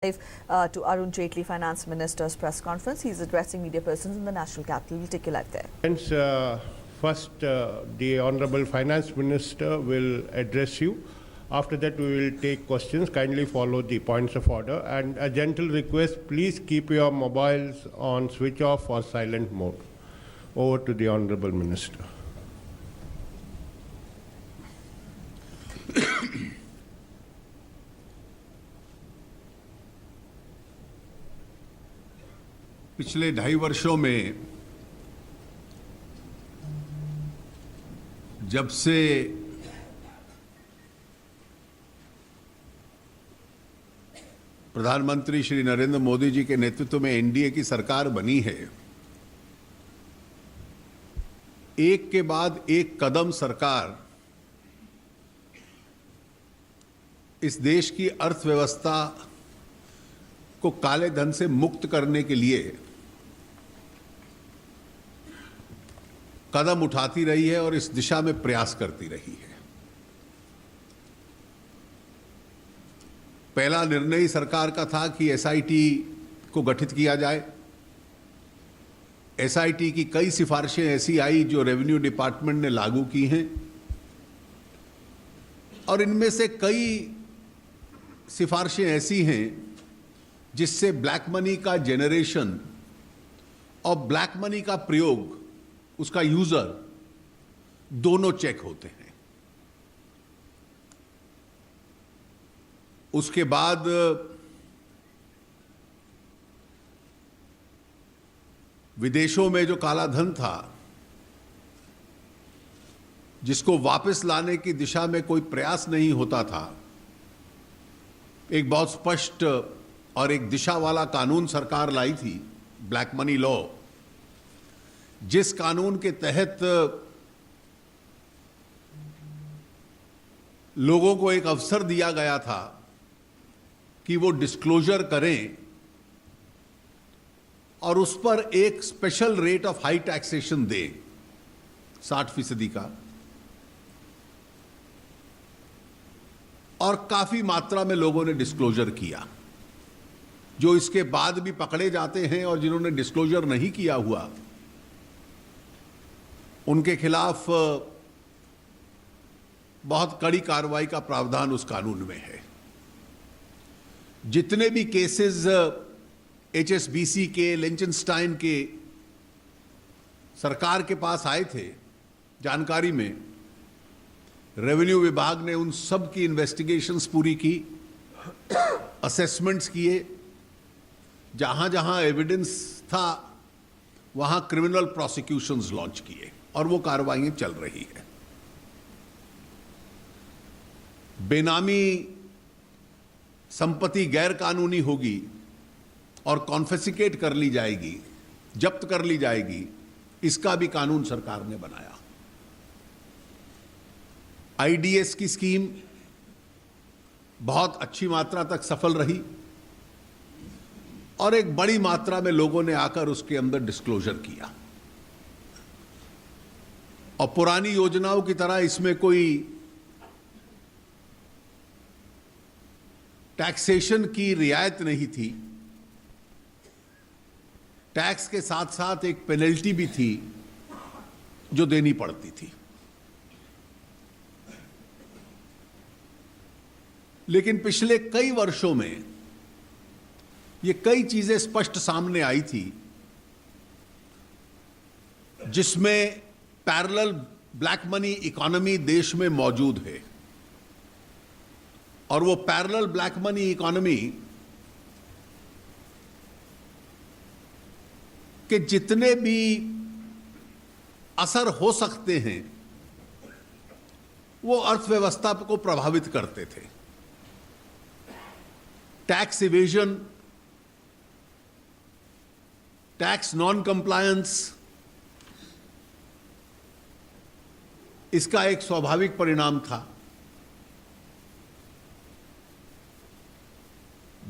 To Arun Jaitley, Finance Minister's press conference. He's addressing media persons in the national capital. We'll take you live there. Friends, first, the Honorable Finance Minister will address you. After that, we will take questions. Kindly follow the points of order. And a gentle request, please keep your mobiles on switch off or silent mode. Over to the Honorable Minister. पिछले 2.5 वर्षों में जब से प्रधानमंत्री श्री नरेंद्र मोदी जी के नेतृत्व में NDA की सरकार बनी है, एक के बाद एक कदम सरकार इस देश की अर्थव्यवस्था को काले धन से मुक्त करने के लिए कदम उठाती रही है और इस दिशा में प्रयास करती रही है। पहला निर्णय सरकार का था कि एसआईटी को गठित किया जाए। एसआईटी की कई सिफारिशें ऐसी आई जो रेवेन्यू डिपार्टमेंट ने लागू की हैं और इनमें से कई सिफारिशें ऐसी हैं जिससे ब्लैक मनी का जेनरेशन और ब्लैक मनी का प्रयोग, उसका यूजर दोनों चेक होते हैं। उसके बाद विदेशों में जो काला धन था, जिसको वापस लाने की दिशा में कोई प्रयास नहीं होता था, एक बहुत स्पष्ट और एक दिशा वाला कानून सरकार लाई थी, ब्लैक मनी लॉ, जिस कानून के तहत लोगों को एक अवसर दिया गया था कि वो डिस्क्लोजर करें और उस पर एक special rate of high taxation दें 60% का, और काफी मात्रा में लोगों ने डिस्क्लोजर किया। जो इसके बाद भी पकड़े जाते हैं और जिन्होंने डिस्क्लोजर नहीं किया हुआ, उनके खिलाफ बहुत कड़ी कार्रवाई का प्रावधान उस कानून में है। जितने भी केसेस एचएसबीसी के, लिंचनस्टाइन के सरकार के पास आए थे जानकारी में, रेवेन्यू विभाग ने उन सब की इन्वेस्टिगेशंस पूरी की, असेसमेंट्स किए, जहां जहां एविडेंस था वहां क्रिमिनल प्रोसिक्यूशंस लॉन्च किए और वो कार्रवाई चल रही है। बेनामी संपत्ति गैर कानूनी होगी और कॉन्फिस्केट कर ली जाएगी, जब्त कर ली जाएगी, इसका भी कानून सरकार ने बनाया। आईडीएस की स्कीम बहुत अच्छी मात्रा तक सफल रही और एक बड़ी मात्रा में लोगों ने आकर उसके अंदर डिस्क्लोजर किया। और पुरानी योजनाओं की तरह इसमें कोई टैक्सेशन की रियायत नहीं थी, टैक्स के साथ साथ एक पेनल्टी भी थी जो देनी पड़ती थी। लेकिन पिछले कई वर्षों में ये कई चीजें स्पष्ट सामने आई थी जिसमें पैरेलल ब्लैक मनी इकोनॉमी देश में मौजूद है। और वो पैरेलल ब्लैक मनी इकोनॉमी के जितने भी असर हो सकते हैं वो अर्थव्यवस्था को प्रभावित करते थे। Tax evasion, tax non compliance, इसका एक स्वाभाविक परिणाम था।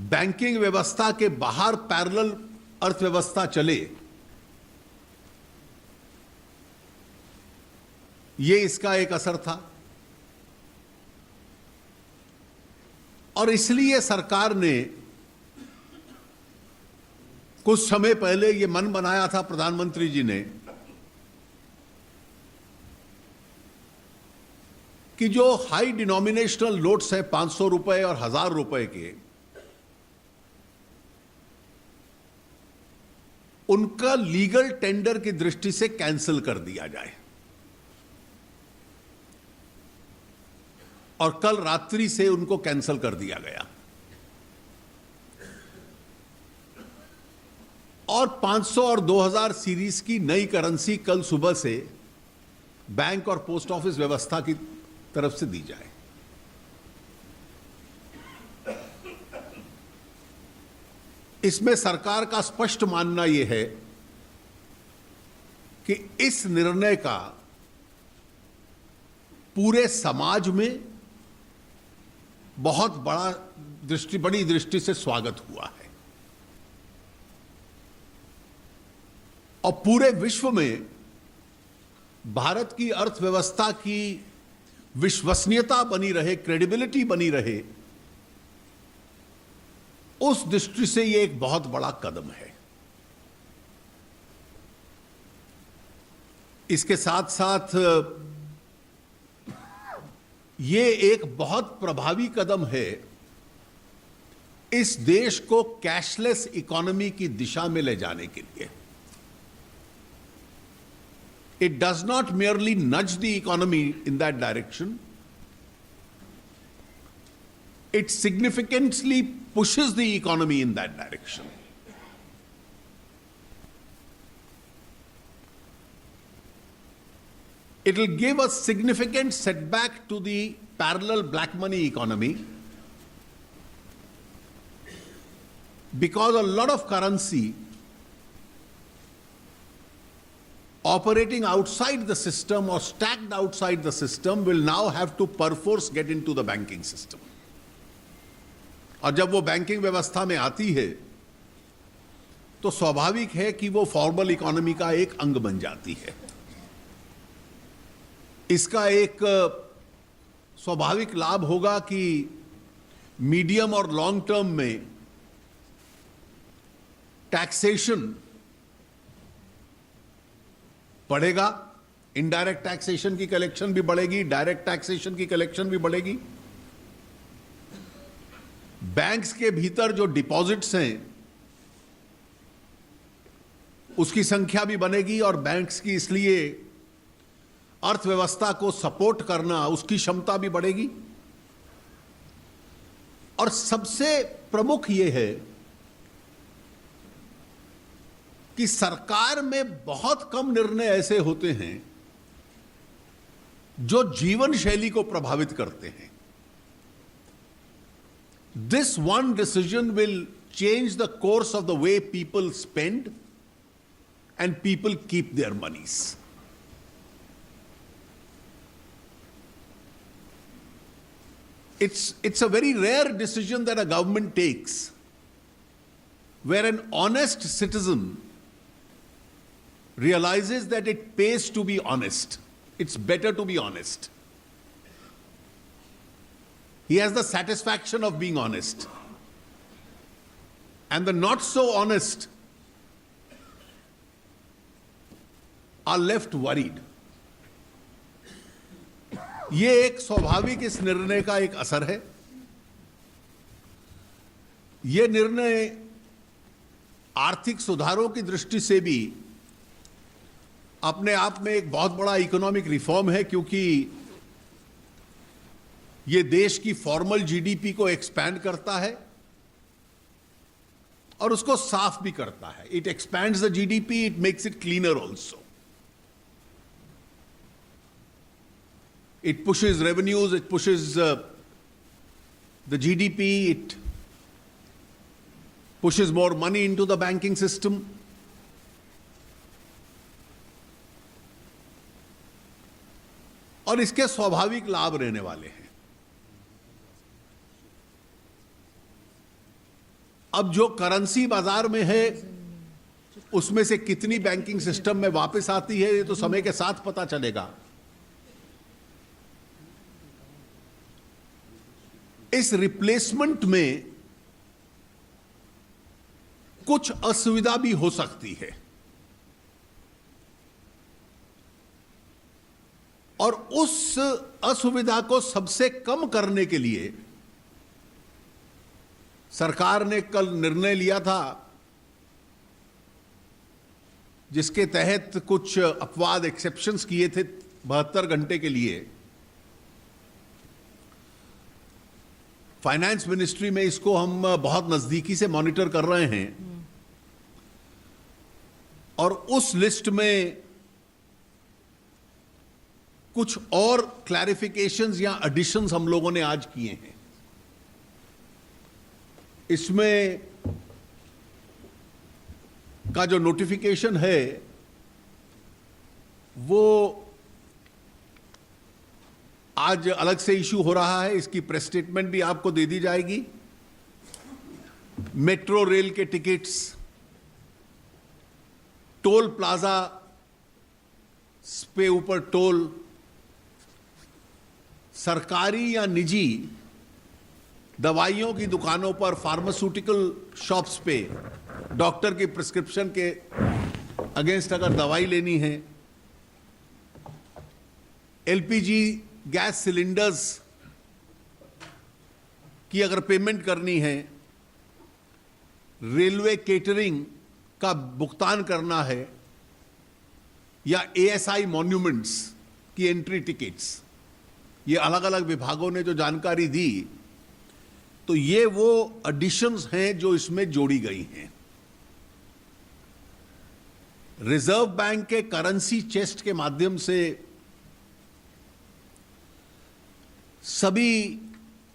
बैंकिंग व्यवस्था के बाहर पैरेलल अर्थव्यवस्था चले, ये इसका एक असर था। और इसलिए सरकार ने कुछ समय पहले ये मन बनाया था प्रधानमंत्री जी ने कि जो हाई डिनोमिनेशनल नोट्स हैं 500 रुपए और 1000 रुपए के, उनका लीगल टेंडर की दृष्टि से कैंसिल कर दिया जाए। और कल रात्रि से उनको कैंसिल कर दिया गया और 500 और 2000 सीरीज की नई करेंसी कल सुबह से बैंक और पोस्ट ऑफिस व्यवस्था की तरफ से दी जाए। इसमें सरकार का स्पष्ट मानना यह है कि इस निर्णय का पूरे समाज में बहुत बड़ी दृष्टि से स्वागत हुआ है और पूरे विश्व में भारत की अर्थव्यवस्था की विश्वसनीयता बनी रहे, क्रेडिबिलिटी बनी रहे, उस दृष्टि से यह एक बहुत बड़ा कदम है। इसके साथ साथ ये एक बहुत प्रभावी कदम है इस देश को कैशलेस इकोनॉमी की दिशा में ले जाने के लिए। It does not merely nudge the economy in that direction, it significantly pushes the economy in that direction. It will give a significant setback to the parallel black money economy because a lot of currency operating outside the system or stacked outside the system will now have to perforce get into the banking system. और जब वो banking व्यवस्था में आती है तो स्वाभाविक है कि वो फॉर्मल इकोनॉमी का एक अंग बन जाती है। इसका एक स्वाभाविक लाभ होगा कि मीडियम और लॉन्ग टर्म में टैक्सेशन बढ़ेगा, इनडायरेक्ट टैक्सेशन की कलेक्शन भी बढ़ेगी, डायरेक्ट टैक्सेशन की कलेक्शन भी बढ़ेगी। बैंक्स के भीतर जो डिपॉजिट्स हैं उसकी संख्या भी बनेगी और बैंक्स की इसलिए अर्थव्यवस्था को सपोर्ट करना, उसकी क्षमता भी बढ़ेगी। और सबसे प्रमुख यह है कि सरकार में बहुत कम निर्णय ऐसे होते हैं जो जीवन शैली को प्रभावित करते हैं। This one decision will change the course of the way people spend and people keep their monies. It's a very rare decision that a government takes where an honest citizen realizes that it pays to be honest. It's better to be honest. He has the satisfaction of being honest. And the not so honest are left worried. ये एक स्वाभाविक इस निर्णय का एक असर है। ये निर्णय आर्थिक सुधारों की दृष्टि से भी अपने आप में एक बहुत बड़ा इकोनॉमिक रिफॉर्म है, क्योंकि ये देश की फॉर्मल जीडीपी को एक्सपैंड करता है और उसको साफ भी करता है। It expands the GDP, it makes it cleaner also. It pushes revenues, it pushes the GDP, it pushes more money into the banking system. और इसके स्वाभाविक लाभ रहने वाले हैं। अब जो करेंसी बाजार में है उसमें से कितनी बैंकिंग सिस्टम में वापस आती है ये तो समय के साथ पता चलेगा। इस रिप्लेसमेंट में कुछ असुविधा भी हो सकती है, और उस असुविधा को सबसे कम करने के लिए सरकार ने कल निर्णय लिया था, जिसके तहत कुछ अपवाद एक्सेप्शंस किए थे 72 घंटे के लिए। फाइनेंस मिनिस्ट्री में इसको हम बहुत नजदीकी से मॉनिटर कर रहे हैं, और उस लिस्ट में कुछ और क्लैरिफिकेशंस या एडिशंस हम लोगों ने आज किए हैं। इसमें का जो नोटिफिकेशन है वो आज अलग से इशू हो रहा है, इसकी प्रेस स्टेटमेंट भी आपको दे दी जाएगी। मेट्रो रेल के टिकट्स, टोल प्लाजा पे ऊपर टोल, सरकारी या निजी दवाइयों की दुकानों पर, फार्मास्यूटिकल शॉप्स पे डॉक्टर की प्रिस्क्रिप्शन के अगेंस्ट अगर दवाई लेनी है, एलपीजी गैस सिलेंडर्स की अगर पेमेंट करनी है, रेलवे केटरिंग का भुगतान करना है, या एएसआई मॉन्यूमेंट्स की एंट्री टिकट्स, ये अलग अलग विभागों ने जो जानकारी दी, तो ये वो एडिशंस हैं जो इसमें जोड़ी गई हैं। रिजर्व बैंक के करेंसी चेस्ट के माध्यम से सभी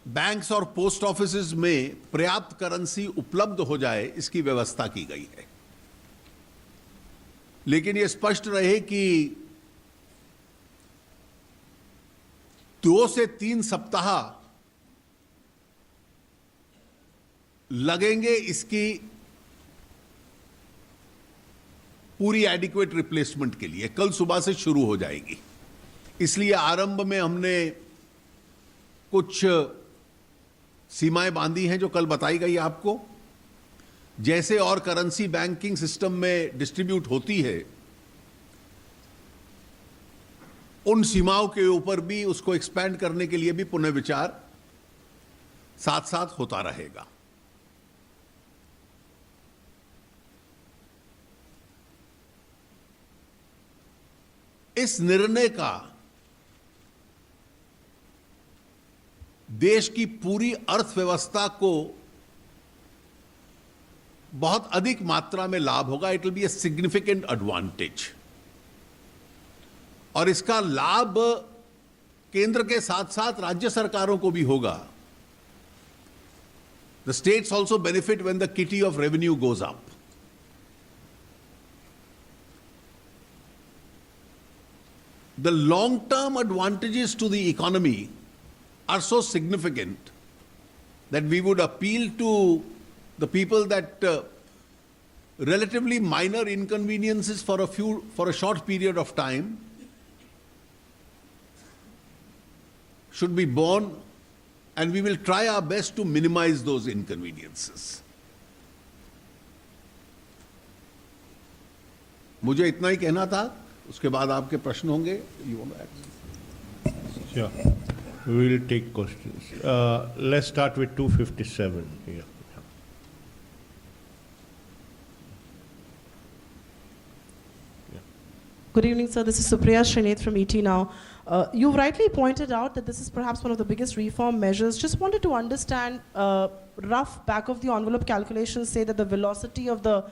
बैंक्स और पोस्ट ऑफिसेज में पर्याप्त करेंसी उपलब्ध हो जाए, इसकी व्यवस्था की गई है। लेकिन यह स्पष्ट रहे कि 2 से 3 सप्ताह लगेंगे इसकी पूरी एडिक्वेट रिप्लेसमेंट के लिए। कल सुबह से शुरू हो जाएगी, इसलिए आरंभ में हमने कुछ सीमाएं बांधी हैं जो कल बताई गई आपको। जैसे और करेंसी बैंकिंग सिस्टम में डिस्ट्रीब्यूट होती है, उन सीमाओं के ऊपर भी उसको एक्सपैंड करने के लिए भी पुनर्विचार साथ साथ होता रहेगा। इस निर्णय का देश की पूरी अर्थव्यवस्था को बहुत अधिक मात्रा में लाभ होगा। It will be a significant advantage, और इसका लाभ केंद्र के साथ साथ राज्य सरकारों को भी होगा। The states also benefit when the kitty of revenue goes up. The long-term advantages to the economy are so significant that we would appeal to the people that relatively minor inconveniences for a short period of time should be borne, and we will try our best to minimize those inconveniences. मुझे इतना ही कहना था, उसके बाद आपके प्रश्न होंगे। Sure. We will take questions. Let's start with 257 here. Good evening, sir. This is Supriya Srinath from ET Now. You've rightly pointed out that this is perhaps one of the biggest reform measures. Just wanted to understand, rough back of the envelope calculations say that the velocity of the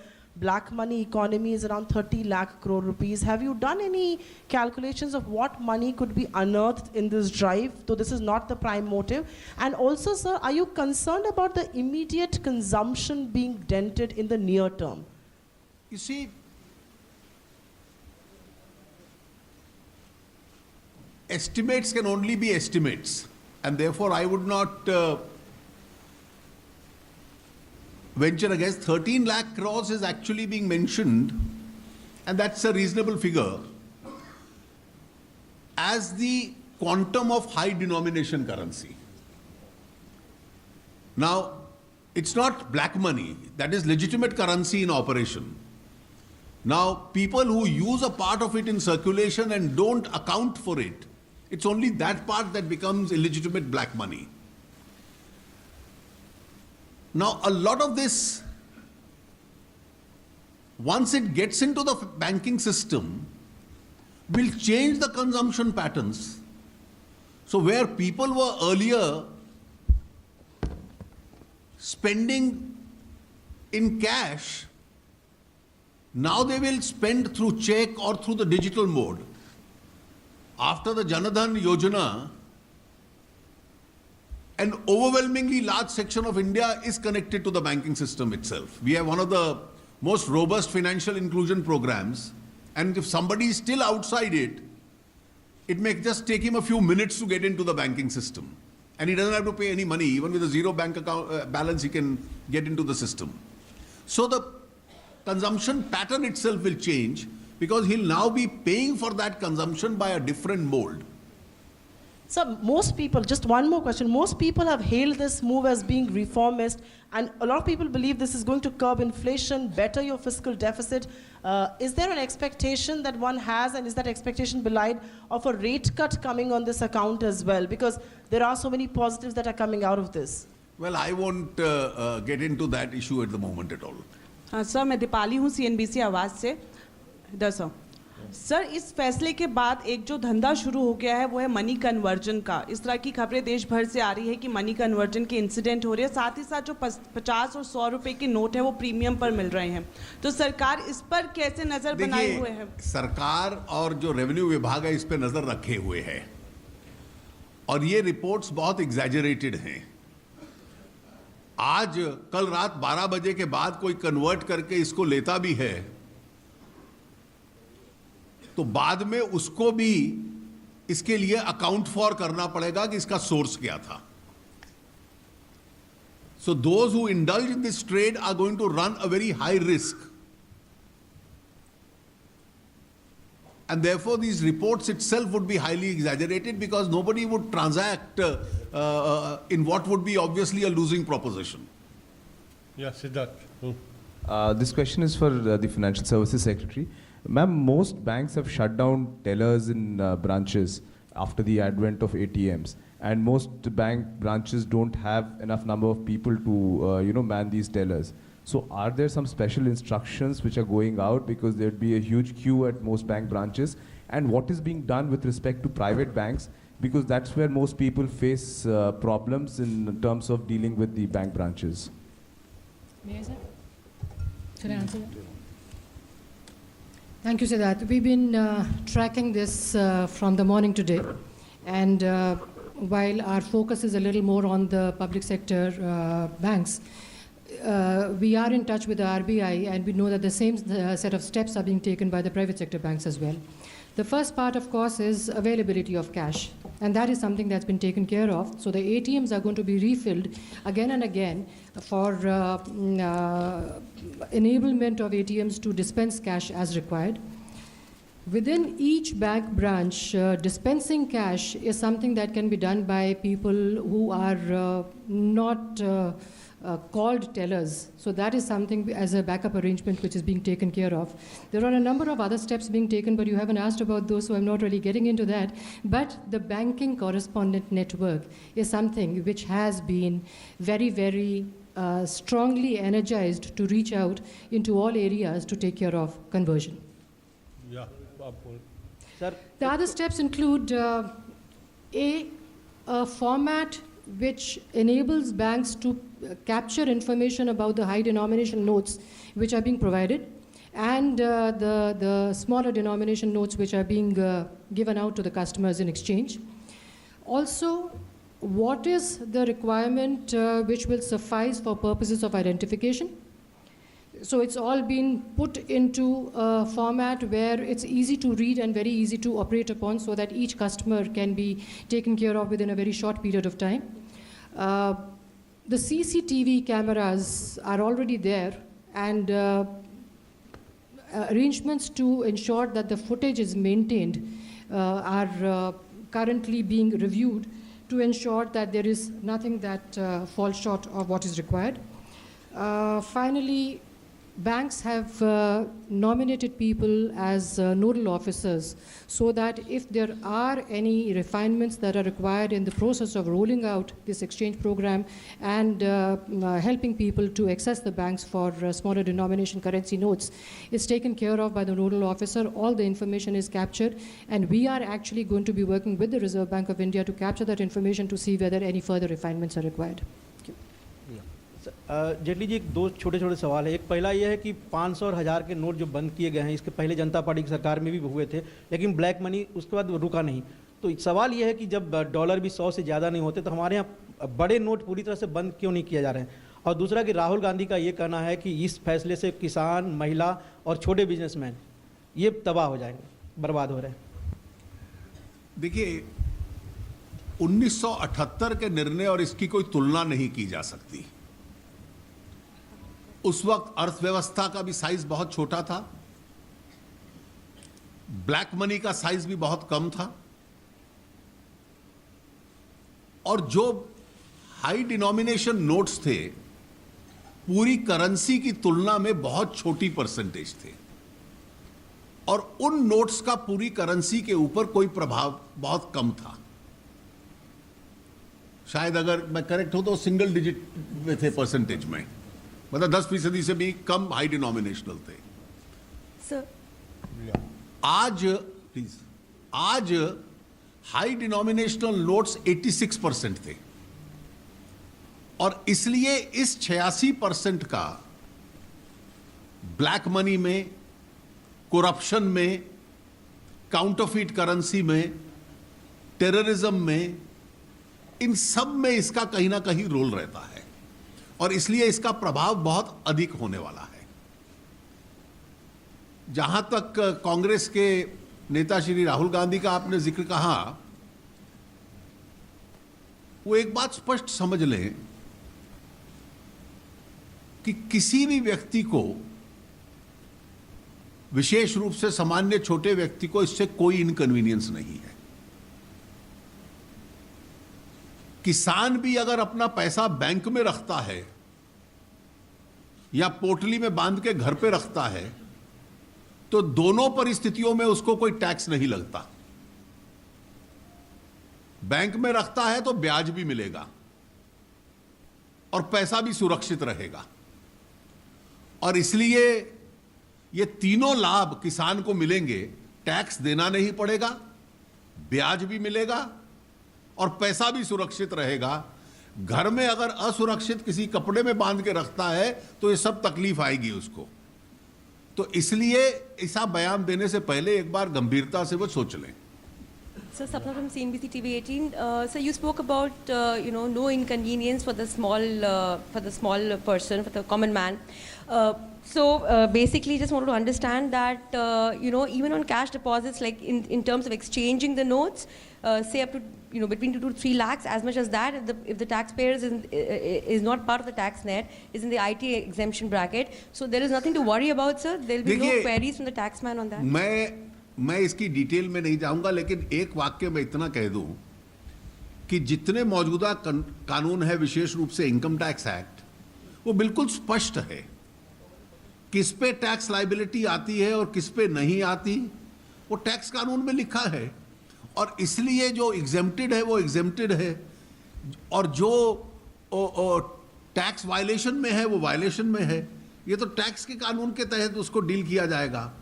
black money economy is around 30 lakh crore rupees. Have you done any calculations of what money could be unearthed in this drive, though this is not the prime motive? And also, sir, are you concerned about the immediate consumption being dented in the near term? You see, estimates can only be estimates, and therefore I would not venture against. 13 lakh crores is actually being mentioned, and that's a reasonable figure, as the quantum of high denomination currency. Now, It's not black money. That is legitimate currency in operation. Now, people who use a part of it in circulation and don't account for it, it's only that part that becomes illegitimate black money. Now, a lot of this, once it gets into the banking system, will change the consumption patterns. So where people were earlier spending in cash, now they will spend through check or through the digital mode. After the Jan Dhan Yojana, an overwhelmingly large section of India is connected to the banking system itself. We have one of the most robust financial inclusion programs, and if somebody is still outside it, it may just take him a few minutes to get into the banking system. And he doesn't have to pay any money. Even with a zero bank account balance, he can get into the system. So the consumption pattern itself will change because he'll now be paying for that consumption by a different mode. So most people, just one more question, most people have hailed this move as being reformist, and a lot of people believe this is going to curb inflation, better your fiscal deficit. Is there an expectation that one has, and is that expectation belied, of a rate cut coming on this account as well? Because there are so many positives that are coming out of this. Well, I won't get into that issue at the moment at all. हाँ sir, मैं दीपाली हूँ CNBC आवाज़ से। इधर sir, इस फैसले के बाद एक जो धंधा शुरू हो गया है वो है मनी कन्वर्जन का। इस तरह की खबरें देश भर से आ रही है कि मनी कन्वर्जन के इंसिडेंट हो रहे हैं, साथ ही साथ जो 50 और 100 रुपए के नोट है वो प्रीमियम पर मिल रहे हैं। तो सरकार इस पर कैसे नजर बनाए हुए है? सरकार और जो रेवेन्यू विभाग है इस पे नजर रखे हुए है, और ये रिपोर्ट्स बहुत एग्जैजरेटेड हैं। आज कल रात 12 बजे के बाद कोई कन्वर्ट करके इसको लेता भी है तो बाद में उसको भी इसके लिए अकाउंट फॉर करना पड़ेगा कि इसका सोर्स क्या था। So those who indulge in this trade are going to run a very high risk. And therefore these reports itself would be highly exaggerated because nobody would transact in what would be obviously a losing proposition. Yeah, Siddharth. This question is for the Financial Services Secretary. Ma'am, most banks have shut down tellers in branches after the advent of ATMs, and most bank branches don't have enough number of people to man these tellers. So are there some special instructions which are going out, because there'd be a huge queue at most bank branches? And what is being done with respect to private banks, because that's where most people face problems in terms of dealing with the bank branches? May I, sir? Should I answer that? Thank you, Siddharth. We've been tracking this from the morning today, and while our focus is a little more on the public sector banks, we are in touch with the RBI, and we know that the same set of steps are being taken by the private sector banks as well. The first part, of course, is availability of cash, and that is something that's been taken care of. So the ATMs are going to be refilled again and again for enablement of ATMs to dispense cash as required. Within each bank branch, dispensing cash is something that can be done by people who are not called tellers. So that is something as a backup arrangement which is being taken care of. There are a number of other steps being taken, but you haven't asked about those, so I'm not really getting into that. But the banking correspondent network is something which has been very, very strongly energized to reach out into all areas to take care of conversion. Yeah, Sir, the other steps include a format which enables banks to capture information about the high denomination notes which are being provided, and the smaller denomination notes which are being given out to the customers in exchange. Also, what is the requirement which will suffice for purposes of identification? So it's all been put into a format where it's easy to read and very easy to operate upon, so that each customer can be taken care of within a very short period of time. The CCTV cameras are already there, and arrangements to ensure that the footage is maintained are currently being reviewed to ensure that there is nothing that falls short of what is required. Finally, banks have nominated people as nodal officers so that if there are any refinements that are required in the process of rolling out this exchange program and helping people to access the banks for smaller denomination currency notes, it's taken care of by the nodal officer. All the information is captured, and we are actually going to be working with the Reserve Bank of India to capture that information to see whether any further refinements are required. Jaitley ji, एक दो छोटे छोटे सवाल है। एक पहला ये है कि 500 और 1000 के नोट जो बंद किए गए हैं, इसके पहले जनता पार्टी की सरकार में भी हुए थे, लेकिन ब्लैक मनी उसके बाद रुका नहीं। तो सवाल ये है कि जब डॉलर भी 100 से ज़्यादा नहीं होते तो हमारे यहाँ बड़े नोट पूरी तरह से बंद क्यों नहीं किया जा रहे हैं? और दूसरा कि राहुल गांधी का ये कहना है कि इस फैसले से किसान, महिला और छोटे बिजनेसमैन ये तबाह हो जाएंगे, बर्बाद हो रहे हैं। देखिए, 1978 के निर्णय और इसकी कोई तुलना नहीं की जा सकती। उस वक्त अर्थव्यवस्था का भी साइज बहुत छोटा था, ब्लैक मनी का साइज भी बहुत कम था, और जो हाई डिनोमिनेशन नोट्स थे पूरी करेंसी की तुलना में बहुत छोटी परसेंटेज थे, और उन नोट्स का पूरी करेंसी के ऊपर कोई प्रभाव बहुत कम था। शायद अगर मैं करेक्ट हो तो सिंगल डिजिट में थे परसेंटेज में, मतलब 10% से भी कम हाई डिनोमिनेशनल थे। सर, आज हाई डिनोमिनेशनल नोट्स 86% थे, और इसलिए इस 86% का ब्लैक मनी में, करप्शन में, काउंटरफीट करेंसी में, टेररिज्म में, इन सब में इसका कहीं ना कहीं रोल रहता है, और इसलिए इसका प्रभाव बहुत अधिक होने वाला है। जहां तक कांग्रेस के नेता श्री राहुल गांधी का आपने जिक्र कहा, वो एक बात स्पष्ट समझ लें कि किसी भी व्यक्ति को, विशेष रूप से सामान्य छोटे व्यक्ति को, इससे कोई इनकन्वीनियंस नहीं है। किसान भी अगर अपना पैसा बैंक में रखता है या पोटली में बांध के घर पे रखता है तो दोनों परिस्थितियों में उसको कोई टैक्स नहीं लगता। बैंक में रखता है तो ब्याज भी मिलेगा और पैसा भी सुरक्षित रहेगा, और इसलिए ये तीनों लाभ किसान को मिलेंगे। टैक्स देना नहीं पड़ेगा, ब्याज भी मिलेगा और पैसा भी सुरक्षित रहेगा। घर में अगर असुरक्षित किसी कपड़े में बांध के रखता है तो ये सब तकलीफ आएगी उसको। तो इसलिए ऐसा बयान देने से पहले एक बार गंभीरता से वो सोच लें। So, Sapna from CNBC TV 18. So, you spoke about no inconvenience for the small person, for the common man. Basically, just wanted to understand that even on cash deposits, like in terms of exchanging the notes, say up to between 2 to 3 lakhs, as much as that, if the taxpayer is not part of the tax net, is in the IT exemption bracket, so there is nothing to worry about, sir. There will be no queries from the taxman on that. मैं इसकी detail में नहीं जाऊंगा, लेकिन एक वाक्य में इतना कह दूं कि जितने मौजूदा कानून है, विशेष रूप से इनकम टैक्स एक्ट, वो बिल्कुल स्पष्ट है किस पे टैक्स लायबिलिटी आती है और किस पे नहीं आती, वो टैक्स कानून में लिखा है। और इसलिए जो एग्जेम्प्टेड है वो एग्जेम्प्टेड है, और जो टैक्स वायलेशन में है वो वायलेशन में है। ये तो टैक्स के कानून के तहत उसको डील किया जाएगा।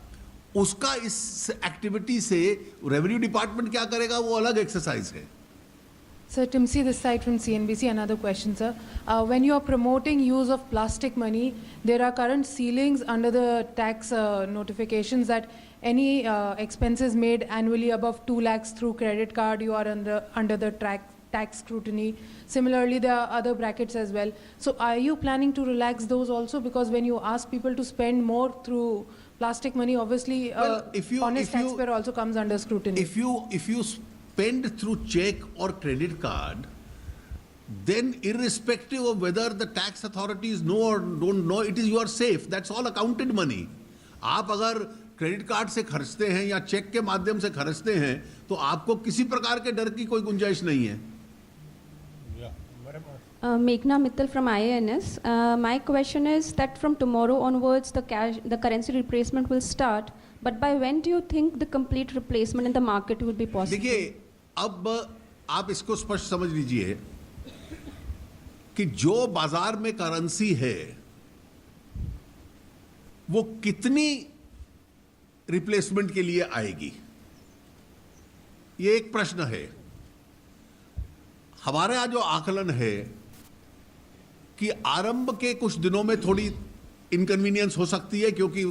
उसका इस एक्टिविटी से रेवेन्यू डिपार्टमेंट क्या करेगा वो अलग एक्सरसाइज है। Sir, Timsi this side from CNBC. Another question, sir. When you are promoting use of plastic money, there are current ceilings under the tax notifications that any expenses made annually above 2 lakhs through credit card, you are under the tax scrutiny. Similarly, there are other brackets as well. So are you planning to relax those also? Because when you ask people to spend more through plastic money, obviously honest taxpayer also comes under scrutiny. If you spend through check or credit card, then irrespective of whether the tax authorities know or don't know, it is your safe. That's all accounted money. आप अगर credit card से खर्चते हैं या check के माध्यम से खर्चते हैं तो आपको किसी प्रकार के डर की कोई गुंजाइश नहीं है। Meghna Mittal from IANS. My question is that from tomorrow onwards, the currency replacement will start. But by when do you think the complete replacement in the market will be possible? देखिए, अब आप इसको स्पष्ट समझ लीजिए कि जो बाजार में करेंसी है वो कितनी रिप्लेसमेंट के लिए आएगी, ये एक प्रश्न है. हमारे यहां जो आकलन है कि आरंभ के कुछ दिनों में थोड़ी इनकन्वीनियंस हो सकती है क्योंकि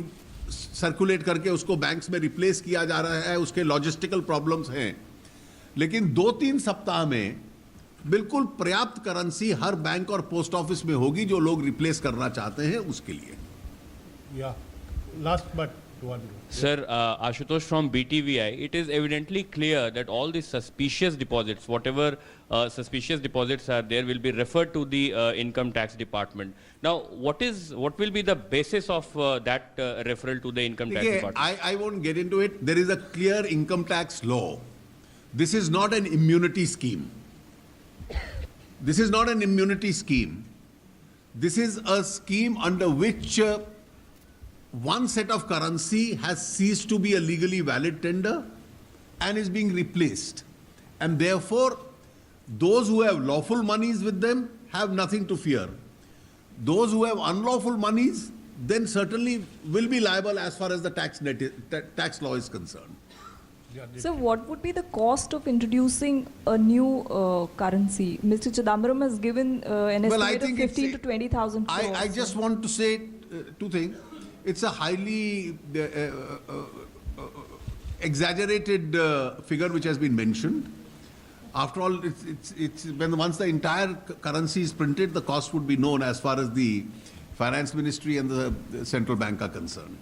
सर्कुलेट करके उसको बैंक्स में रिप्लेस किया जा रहा है, उसके लॉजिस्टिकल प्रॉब्लम्स हैं. लेकिन 2-3 सप्ताह में बिल्कुल पर्याप्त करेंसी हर बैंक और पोस्ट ऑफिस में होगी जो लोग रिप्लेस करना चाहते हैं उसके लिए. Last but one. Sir, Ashutosh from BTVI, it is evidently clear that all these suspicious deposits, whatever suspicious deposits are there, will be referred to the income tax department. Now, what will be the basis of that referral to the income tax department? I won't get into it. There is a clear income tax law. This is not an immunity scheme. This is not an immunity scheme. This is a scheme under which one set of currency has ceased to be a legally valid tender and is being replaced. And therefore, those who have lawful monies with them have nothing to fear. Those who have unlawful monies then certainly will be liable as far as the tax law is concerned. So what would be the cost of introducing a new currency? Mr. Chidambaram has given an estimate of 15 to 20,000 crores. I just want to say two things. It's a highly exaggerated figure which has been mentioned. After all, once the entire currency is printed, the cost would be known as far as the finance ministry and the central bank are concerned.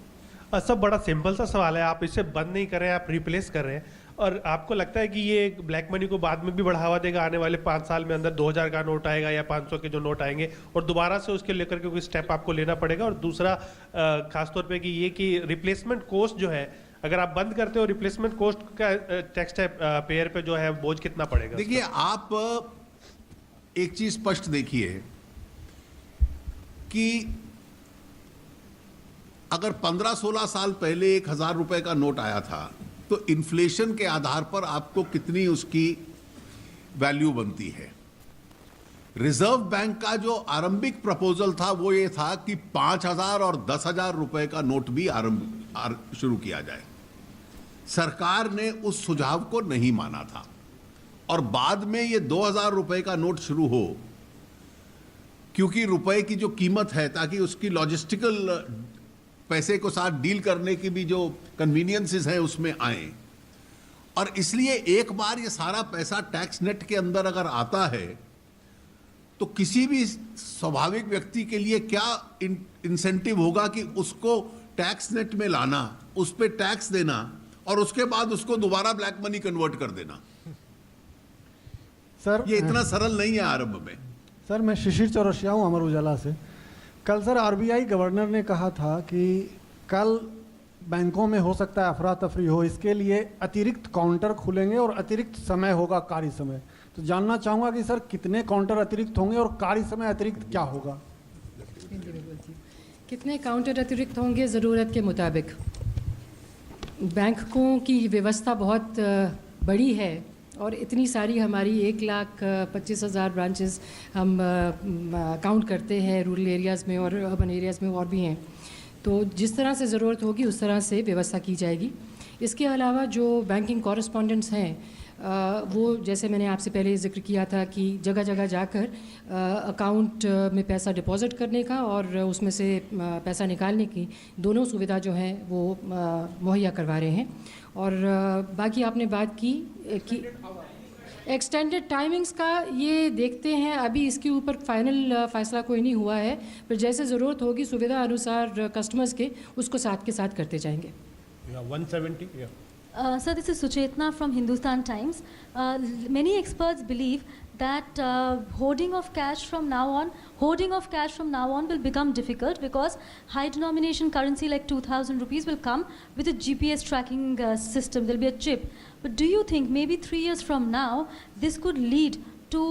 सब बड़ा simple सा सवाल है. आप इसे बंद नहीं कर रहे हैं, आप रिप्लेस कर रहे हैं. और आपको लगता है कि ये ब्लैक मनी को बाद में भी बढ़ावा देगा? आने वाले 5 साल में अंदर 2000 का नोट आएगा या 500 के जो नोट आएंगे और दोबारा से उसके लेकर के कोई स्टेप आपको लेना पड़ेगा? और दूसरा खासतौर पे कि ये कि रिप्लेसमेंट कॉस्ट जो है, अगर आप बंद करते हो रिप्लेसमेंट कॉस्ट का टैक्स पेयर पे जो है बोझ कितना पड़ेगा? देखिए, आप एक चीज स्पष्ट देखिए कि अगर 15-16 साल पहले 1000 रुपए का नोट आया था तो इन्फ्लेशन के आधार पर आपको कितनी उसकी वैल्यू बनती है. रिजर्व बैंक का जो आरंभिक प्रपोजल था वो ये था कि 5000 और 10,000 रुपए का नोट भी शुरू किया जाए. सरकार ने उस सुझाव को नहीं माना था और बाद में ये 2000 रुपए का नोट शुरू हो, क्योंकि रुपए की जो कीमत है, ताकि उसकी लॉजिस्टिकल पैसे को साथ डील करने की भी जो कन्वीनियंसेस हैं उसमें आए. और इसलिए एक बार ये सारा पैसा टैक्स नेट के अंदर अगर आता है तो किसी भी स्वाभाविक व्यक्ति के लिए क्या इंसेंटिव होगा कि उसको टैक्स नेट में लाना, उस पर टैक्स देना और उसके बाद उसको दोबारा ब्लैक मनी कन्वर्ट कर देना. सर, ये इतना सरल नहीं है आरंभ में. सर, मैं शिशिर चौरसिया हूँ अमर उजाला से. कल सर आरबीआई गवर्नर ने कहा था कि कल बैंकों में हो सकता है अफरा तफरी हो, इसके लिए अतिरिक्त काउंटर खुलेंगे और अतिरिक्त समय होगा, कार्य समय. तो जानना चाहूँगा कि सर कितने काउंटर अतिरिक्त होंगे और कार्य समय अतिरिक्त क्या होगा? कितने काउंटर अतिरिक्त होंगे ज़रूरत के मुताबिक. बैंकों की व्यवस्था बहुत बड़ी है और इतनी सारी हमारी 1,25,000 ब्रांचेस हम काउंट करते हैं रूरल एरियाज़ में और अर्बन एरियाज़ में और भी हैं. तो जिस तरह से ज़रूरत होगी उस तरह से व्यवस्था की जाएगी. इसके अलावा जो बैंकिंग कॉरेस्पॉन्डेंट्स हैं वो, जैसे मैंने आपसे पहले जिक्र किया था कि जगह जगह जाकर अकाउंट में पैसा डिपॉजिट करने का और उसमें से पैसा निकालने की दोनों सुविधा जो है वो मुहैया करवा रहे हैं. और बाकी आपने बात की कि एक्सटेंडेड टाइमिंग्स का, ये देखते हैं. अभी इसके ऊपर फाइनल फैसला कोई नहीं हुआ है, पर जैसे ज़रूरत होगी सुविधा अनुसार कस्टमर्स के उसको साथ के साथ करते जाएंगे. 170. Sir, this is Suchetna from Hindustan Times. Many experts believe that hoarding of cash from now on will become difficult because high denomination currency like 2,000 rupees will come with a GPS tracking system. There will be a chip. But do you think maybe 3 years from now this could lead to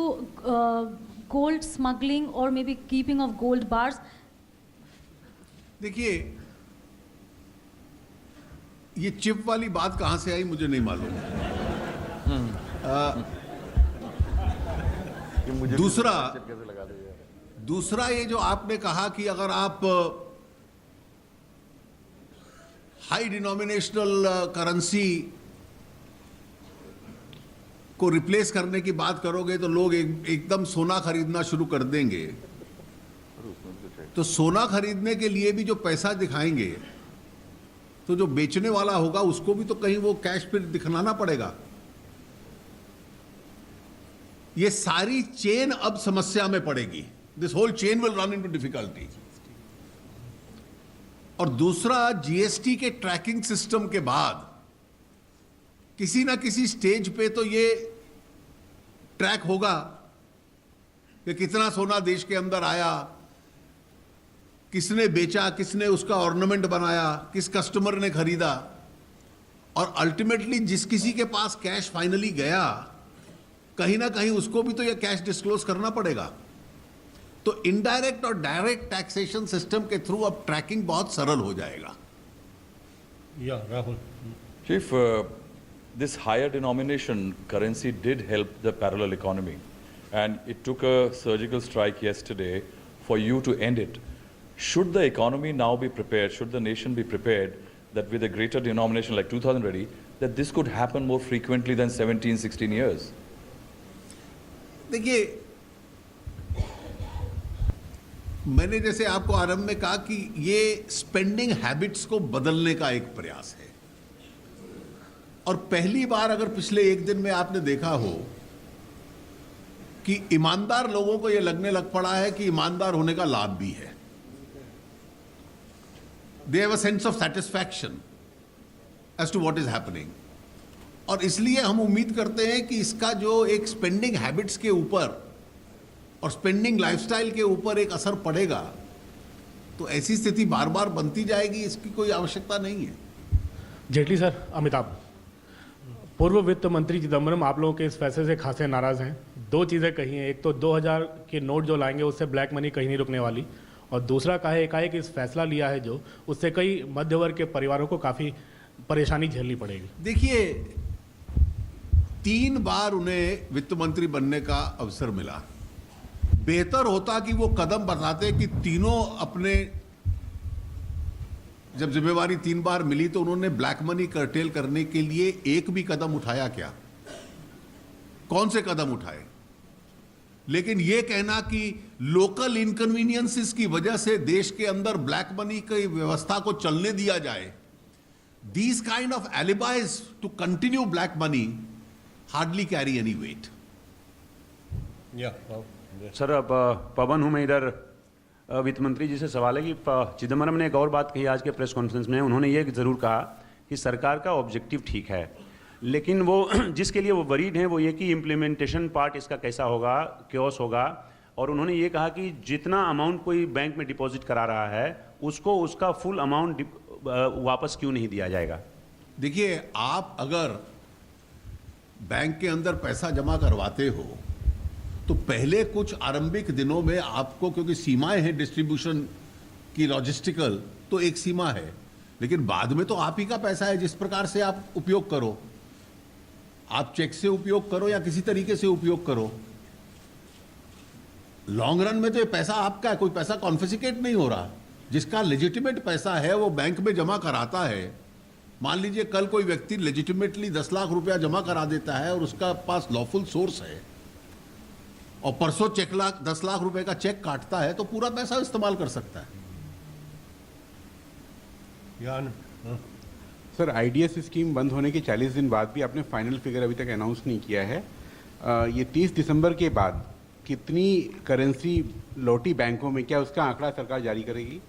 gold smuggling or maybe keeping of gold bars? देखिए, ये chip वाली बात कहां से आई मुझे नहीं मालूम। दूसरा ये जो आपने कहा कि अगर आप हाई डिनोमिनेशनल करेंसी को रिप्लेस करने की बात करोगे तो लोग एकदम सोना खरीदना शुरू कर देंगे। तो सोना खरीदने के लिए भी जो पैसा दिखाएंगे तो जो बेचने वाला होगा उसको भी तो कहीं वो कैश फिर दिखलाना पड़ेगा। ये सारी चेन अब समस्या में पड़ेगी। This whole chain will run into difficulty. और दूसरा, जीएसटी के ट्रैकिंग सिस्टम के बाद किसी ना किसी स्टेज पे तो ये ट्रैक होगा कि कितना सोना देश के अंदर आया, किसने बेचा, किसने उसका ऑर्नामेंट बनाया, किस कस्टमर ने खरीदा, और अल्टीमेटली जिस किसी के पास कैश फाइनली गया कहीं ना कहीं उसको भी तो ये कैश डिस्क्लोज करना पड़ेगा। तो इनडायरेक्ट और डायरेक्ट टैक्सेशन सिस्टम के थ्रू अब ट्रैकिंग बहुत सरल हो जाएगा। Rahul. Chief, this higher denomination currency did help the parallel economy, and it took a surgical strike yesterday for you to end it. Should the economy now be prepared, should the nation be prepared that with a greater denomination like 2000 ready, that this could happen more frequently than 17, 16 years? देखिए, मैंने जैसे आपको आरंभ में कहा कि ये spending habits को बदलने का एक प्रयास है। और पहली बार अगर पिछले एक दिन में आपने देखा हो कि ईमानदार लोगों को यह लगने लग पड़ा है कि ईमानदार होने का लाभ भी है। They have a sense of satisfaction as to what is happening. और इसलिए हम उम्मीद करते हैं कि इसका जो एक स्पेंडिंग हैबिट्स के ऊपर और स्पेंडिंग लाइफस्टाइल के ऊपर एक असर पड़ेगा, तो ऐसी स्थिति बार बार बनती जाएगी, इसकी कोई आवश्यकता नहीं है। जेटली सर, अमिताभ। पूर्व वित्त मंत्री चिदम्बरम आप लोगों के इस फैसले से खासे नाराज हैं। दो चीज़ें कही हैं, एक तो 2000 के नोट जो लाएंगे उससे ब्लैक मनी कहीं नहीं रुकने वाली, और दूसरा कहा है कि इस फैसला लिया है जो उससे कई मध्य वर्ग के परिवारों को काफ़ी परेशानी झेलनी पड़ेगी। देखिए, 3 बार उन्हें वित्त मंत्री बनने का अवसर मिला। बेहतर होता कि वो कदम बताते कि तीनों अपने, जब जिम्मेवारी 3 बार मिली तो उन्होंने ब्लैक मनी कर्टेल करने के लिए एक भी कदम उठाया क्या? कौन से कदम उठाए? लेकिन यह कहना कि लोकल इनकन्वीनियंसेस की वजह से देश के अंदर ब्लैक मनी की व्यवस्था को चलने दिया जाए, these kind of alibis to continue black money hardly carry any weight. Sir, अब पवन हूं मैं इधर। वित्त मंत्री जी से सवाल है कि चिदम्बरम ने एक और बात कही आज के प्रेस कॉन्फ्रेंस में। उन्होंने ये जरूर कहा कि सरकार का ऑब्जेक्टिव ठीक है, लेकिन वो जिसके लिए वो वरीड हैं वो ये कि इम्प्लीमेंटेशन पार्ट इसका कैसा होगा, क्योस होगा। और उन्होंने ये कहा कि जितना अमाउंट कोई बैंक में डिपॉजिट करा रहा है उसको उसका फुल अमाउंट वापस क्यों नहीं दिया जाएगा? देखिए, आप अगर बैंक के अंदर पैसा जमा करवाते हो तो पहले कुछ आरंभिक दिनों में आपको, क्योंकि सीमाएं हैं डिस्ट्रीब्यूशन की, लॉजिस्टिकल, तो एक सीमा है, लेकिन बाद में तो आप ही का पैसा है। जिस प्रकार से आप उपयोग करो, आप चेक से उपयोग करो या किसी तरीके से उपयोग करो, लॉन्ग रन में तो ये पैसा आपका है, कोई पैसा कॉन्फिस्केट नहीं हो रहा। जिसका लेजिटिमेट पैसा है वो बैंक में जमा कराता है। मान लीजिए कल कोई व्यक्ति लेजिटिमेटली 10 लाख रुपया जमा करा देता है और उसका पास लॉफुल सोर्स है, और परसों 10 लाख रुपए का चेक काटता है, तो पूरा पैसा इस्तेमाल कर सकता है। सर, आईडीएस स्कीम बंद होने के 40 दिन बाद भी आपने फाइनल फिगर अभी तक अनाउंस नहीं किया है। ये 30 दिसंबर के बाद कितनी करेंसी लौटी बैंकों में, क्या उसका आंकड़ा सरकार जारी करेगी?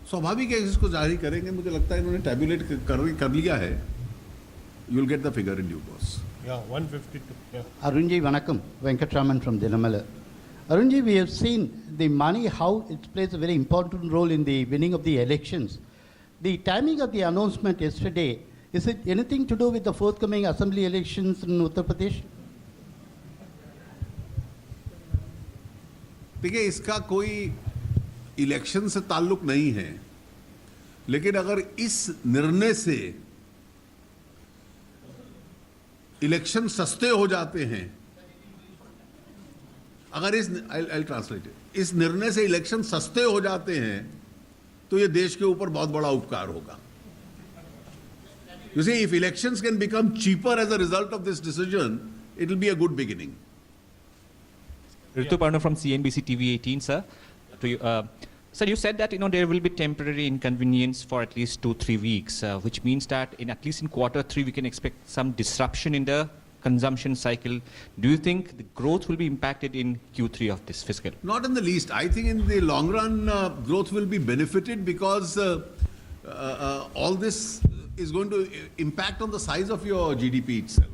स्वाभाविक है इसको जारी करेंगे। मुझे लगता है इन्होंने टैबुलेट कर लिया है। You will get the figure in due course. 152. Arun ji, Vanakkam, Venkatraman from Dinamala. Arun ji, we have seen the money, how it plays a very important role in the winning of the elections. The timing of the announcement yesterday, is it anything to do with the forthcoming assembly elections in Uttar Pradesh? देखिए, इसका कोई election से ताल्लुक नहीं है, लेकिन अगर इस निर्णय से इलेक्शन सस्ते हो जाते हैं, अगर इस निर्णय से इलेक्शन सस्ते हो जाते हैं, तो ये देश के ऊपर बहुत बड़ा उपकार होगा. You see, if elections can become cheaper as a result of this decision, it will be a good beginning. Ritu Parno from CNBC TV 18, sir. To you, sir, you said that there will be temporary inconvenience for at least 2-3 weeks, which means that at least in Q3 we can expect some disruption in the consumption cycle. Do you think the growth will be impacted in Q3 of this fiscal? Not in the least. I think in the long run, growth will be benefited because all this is going to impact on the size of your GDP itself.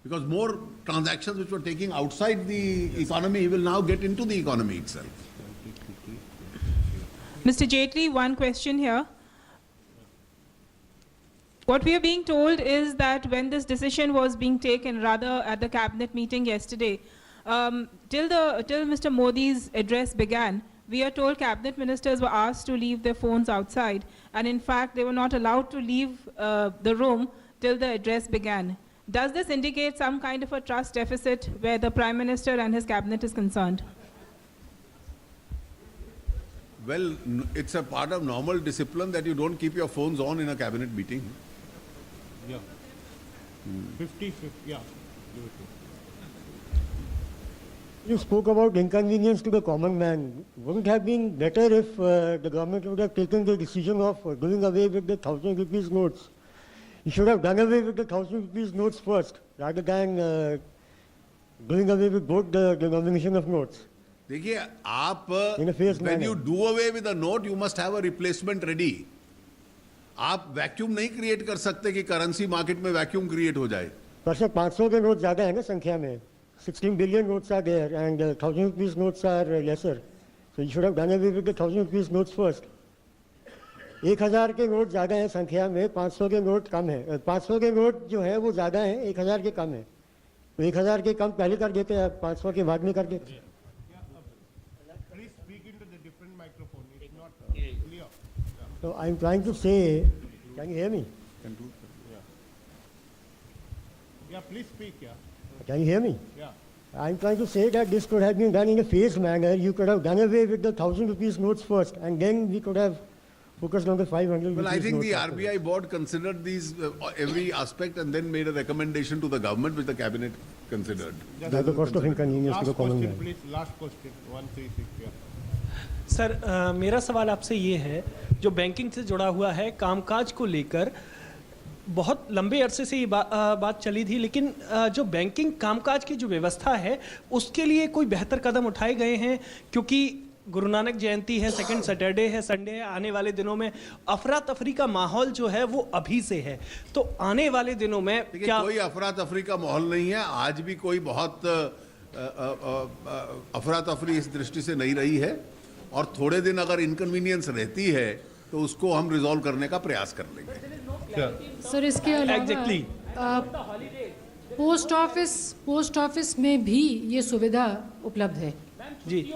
Because more transactions which were taking outside the economy will now get into the economy itself. Mr. Jaitley, one question here. What we are being told is that when this decision was being taken, rather at the cabinet meeting yesterday, till Mr. Modi's address began, we are told cabinet ministers were asked to leave their phones outside, and in fact they were not allowed to leave the room till the address began. Does this indicate some kind of a trust deficit where the Prime Minister and his cabinet is concerned? Well, it's a part of normal discipline that you don't keep your phones on in a cabinet meeting. Yeah. 50-50, yeah. You spoke about inconvenience to the common man. Wouldn't it have been better if the government would have taken the decision of doing away with the 1,000 rupees notes? You should have done away with the 1,000 rupees notes first, rather than doing away with both the denomination of notes. देखिए, आप when you do away with a note, you must have a replacement ready. आप vacuum नहीं create कर सकते कि currency market में vacuum create हो जाए. पर सर 500 के नोट ज्यादा है ना संख्या में. 16 billion notes are there and 1,000 rupees notes are lesser. So you should have done away with the 1,000 rupees notes first. 1,000 के नोट ज्यादा है संख्या में, 500 के नोट कम है. 500 के नोट जो है वो ज्यादा है, 1,000 के कम है. तो 1,000 के कम पहले कर देते हैं, 500 के बाद में कर देते हैं. Please speak into the different microphone. It's not clear. So I'm trying to say, can you hear me? Yeah, please speak, yeah. Can you hear me? Yeah. I'm trying to say that this could have been done in a phased manner. You could have done away with the 1,000 rupees notes first, and then we could have focused on the 500 rupees notes. Well, I think the RBI board considered these every aspect and then made a recommendation to the government, which the cabinet considered. That's the cost of inconvenience to the common man. Please, last question, 136, yeah. Sir मेरा सवाल आपसे ये है, जो banking से जुड़ा हुआ है, कामकाज को लेकर बहुत लंबे अरसे से ये बात चली थी, लेकिन जो बैंकिंग कामकाज की जो व्यवस्था है उसके लिए कोई बेहतर कदम उठाए गए हैं? क्योंकि गुरु नानक जयंती है, सेकंड सैटरडे है, संडे है, आने वाले दिनों में अफरा तफरी का माहौल जो है वो अभी से है, तो आने वाले दिनों में क्या कोई अफरा तफरी का माहौल नहीं है? आज भी कोई बहुत अफरा तफरी इस दृष्टि से नहीं रही है, और थोड़े दिन अगर इनकन्वीनियंस रहती है तो उसको हम रिजॉल्व करने का प्रयास कर लेंगे. सर इसके अलावा पोस्ट ऑफिस में भी ये सुविधा उपलब्ध है जी.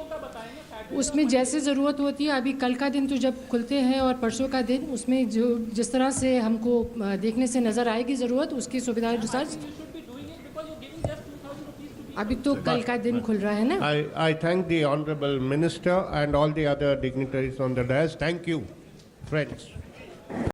उसमें जैसे ज़रूरत होती है. अभी कल का दिन तो जब खुलते हैं और परसों का दिन, उसमें जो जिस तरह से हमको देखने से नज़र आएगी ज़रूरत, उसकी सुविधा रिसर्च अभी तो कल का दिन खुल रहा है ना. I thank the Honorable Minister and all the other dignitaries on the dais. Thank you, friends.